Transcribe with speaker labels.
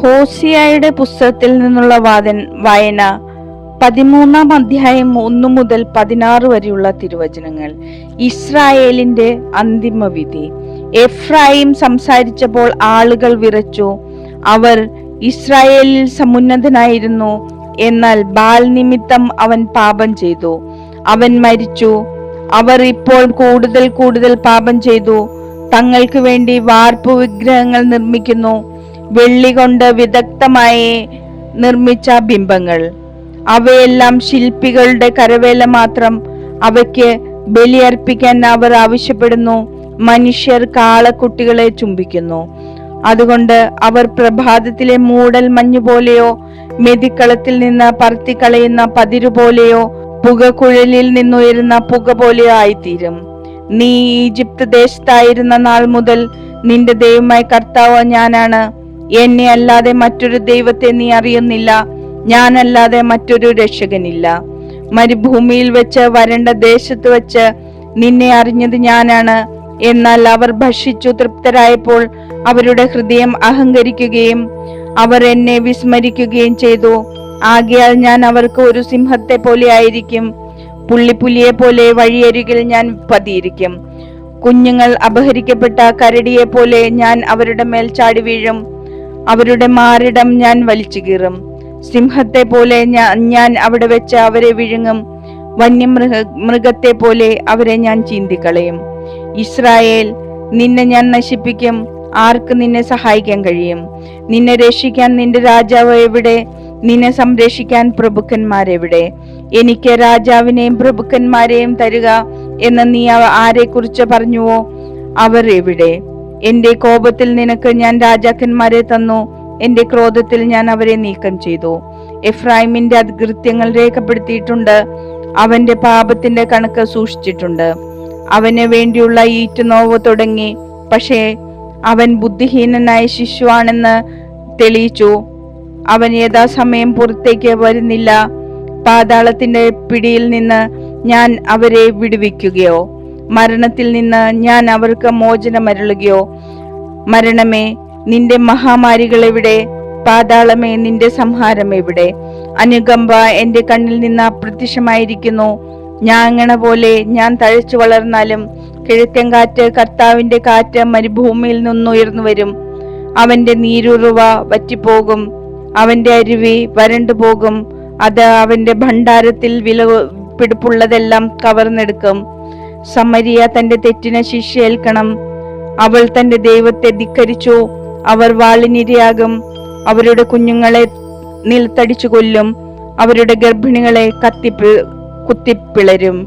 Speaker 1: ഹോസിയായുടെ പുസ്തകത്തിൽ നിന്നുള്ള വായന 13 അധ്യായം 1 മുതൽ 16 വരെയുള്ള തിരുവചനങ്ങൾ. ഇസ്രായേലിന്റെ അന്തിമ വിധി. എഫ്രായിം സംസാരിച്ചപ്പോൾ ആളുകൾ വിറച്ചു. അവർ ഇസ്രായേലിൽ സമുന്നതനായിരുന്നു, എന്നാൽ ബാൽ നിമിത്തം അവൻ പാപം ചെയ്തു, അവൻ മരിച്ചു. അവർ ഇപ്പോൾ കൂടുതൽ പാപം ചെയ്തു. തങ്ങൾക്ക് വേണ്ടി വാർപ്പു വിഗ്രഹങ്ങൾ നിർമ്മിക്കുന്നു, വെള്ളി കൊണ്ട് വിദഗ്ധമായി നിർമ്മിച്ച ബിംബങ്ങൾ. അവയെല്ലാം ശില്പികളുടെ കരവേല മാത്രം. അവയ്ക്ക് ബലിയർപ്പിക്കാൻ അവർ ആവശ്യപ്പെടുന്നു. മനുഷ്യർ കാളക്കുട്ടികളെ ചുംബിക്കുന്നു. അതുകൊണ്ട് അവർ പ്രഭാതത്തിലെ മൂടൽ മഞ്ഞുപോലെയോ മെതിക്കളത്തിൽ നിന്ന് പറത്തിക്കളയുന്ന പതിരുപോലെയോ പുകക്കുഴലിൽ നിന്നുയരുന്ന പുക പോലെയോ ആയിത്തീരും. നീ ഈജിപ്ത് ദേശത്തായിരുന്ന നാൾ മുതൽ നിന്റെ ദൈവമായ കർത്താവ് ഞാനാണ്. എന്നെ അല്ലാതെ മറ്റൊരു ദൈവത്തെ നീ അറിയുന്നില്ല, ഞാനല്ലാതെ മറ്റൊരു രക്ഷകനില്ല. മരുഭൂമിയിൽ വെച്ച് വരണ്ട ദേശത്ത് വെച്ച് നിന്നെ അറിഞ്ഞത് ഞാനാണ്. എന്നാൽ അവർ ഭക്ഷിച്ചു തൃപ്തരായപ്പോൾ അവരുടെ ഹൃദയം അഹങ്കരിക്കുകയും അവർ എന്നെ വിസ്മരിക്കുകയും ചെയ്തു. ആകയാൽ ഞാൻ അവർക്ക് ഒരു സിംഹത്തെ പോലെ ആയിരിക്കും, പുള്ളിപ്പുലിയെ പോലെ വഴിയരികിൽ ഞാൻ പതിയിരിക്കും. കുഞ്ഞുങ്ങൾ അപഹരിക്കപ്പെട്ട കരടിയെ പോലെ ഞാൻ അവരുടെ മേൽ ചാടി വീഴും. അവരുടെ മാറിടം ഞാൻ വലിച്ചു കീറും. സിംഹത്തെ പോലെ ഞാൻ അവിടെ വെച്ച് അവരെ വിഴുങ്ങും. മൃഗത്തെ പോലെ അവരെ ഞാൻ ചീന്തിക്കളയും. ഇസ്രായേൽ, നിന്നെ ഞാൻ നശിപ്പിക്കും. ആർക്ക് നിന്നെ സഹായിക്കാൻ കഴിയും? നിന്നെ രക്ഷിക്കാൻ നിന്റെ രാജാവ് എവിടെ? നിന്നെ സംരക്ഷിക്കാൻ പ്രഭുക്കന്മാരെവിടെ? എനിക്ക് രാജാവിനെയും പ്രഭുക്കന്മാരെയും തരുക എന്ന് നീ ആരെ കുറിച്ച് പറഞ്ഞുവോ, അവർ എവിടെ? എന്റെ കോപത്തിൽ നിനക്ക് ഞാൻ രാജാക്കന്മാരെ തന്നു, എന്റെ ക്രോധത്തിൽ ഞാൻ അവരെ നീക്കം ചെയ്തു. എഫ്രായിമിന്റെ അകൃത്യങ്ങൾ രേഖപ്പെടുത്തിയിട്ടുണ്ട്, അവന്റെ പാപത്തിന്റെ കണക്ക് സൂക്ഷിച്ചിട്ടുണ്ട്. അവന് വേണ്ടിയുള്ള ഈറ്റുനോവ് തുടങ്ങി, പക്ഷേ അവൻ ബുദ്ധിഹീനനായ ശിശുവാണെന്ന് തെളിയിച്ചു. അവൻ യഥാസമയം പുറത്തേക്ക് വരുന്നില്ല. പാതാളത്തിന്റെ പിടിയിൽ നിന്ന് ഞാൻ അവരെ വിടുവിക്കുകയോ, മരണത്തിൽ നിന്ന് ഞാൻ അവർക്ക് മോചനമരുളുകയോ? മരണമേ, നിന്റെ മഹാമാരികൾ എവിടെ? പാതാളമേ, നിന്റെ സംഹാരം എവിടെ? അനുകമ്പ എന്റെ കണ്ണിൽ നിന്ന് അപ്രത്യക്ഷമായിരിക്കുന്നു. ഞാങ്ങണ പോലെ ഞാൻ തഴച്ചു വളർന്നാലും കിഴക്കൻ കാറ്റ്, കർത്താവിന്റെ കാറ്റ് മരുഭൂമിയിൽ നിന്നുയർന്നു വരും. അവന്റെ നീരുറവ വറ്റിപ്പോകും, അവന്റെ അരുവി വരണ്ടുപോകും. അത് അവന്റെ ഭണ്ഡാരത്തിൽ വിലപിടിപ്പുള്ളതെല്ലാം കവർന്നെടുക്കും. സമരിയ തന്റെ തെറ്റിന് ശിക്ഷയേൽക്കണം. അവൾ തന്റെ ദൈവത്തെ ധിക്കരിച്ചു. അവർ വാളിനിരയാകും. അവരുടെ കുഞ്ഞുങ്ങളെ നിലത്തടിച്ചു കൊല്ലും. അവരുടെ ഗർഭിണികളെ കുത്തിപ്പിളരും.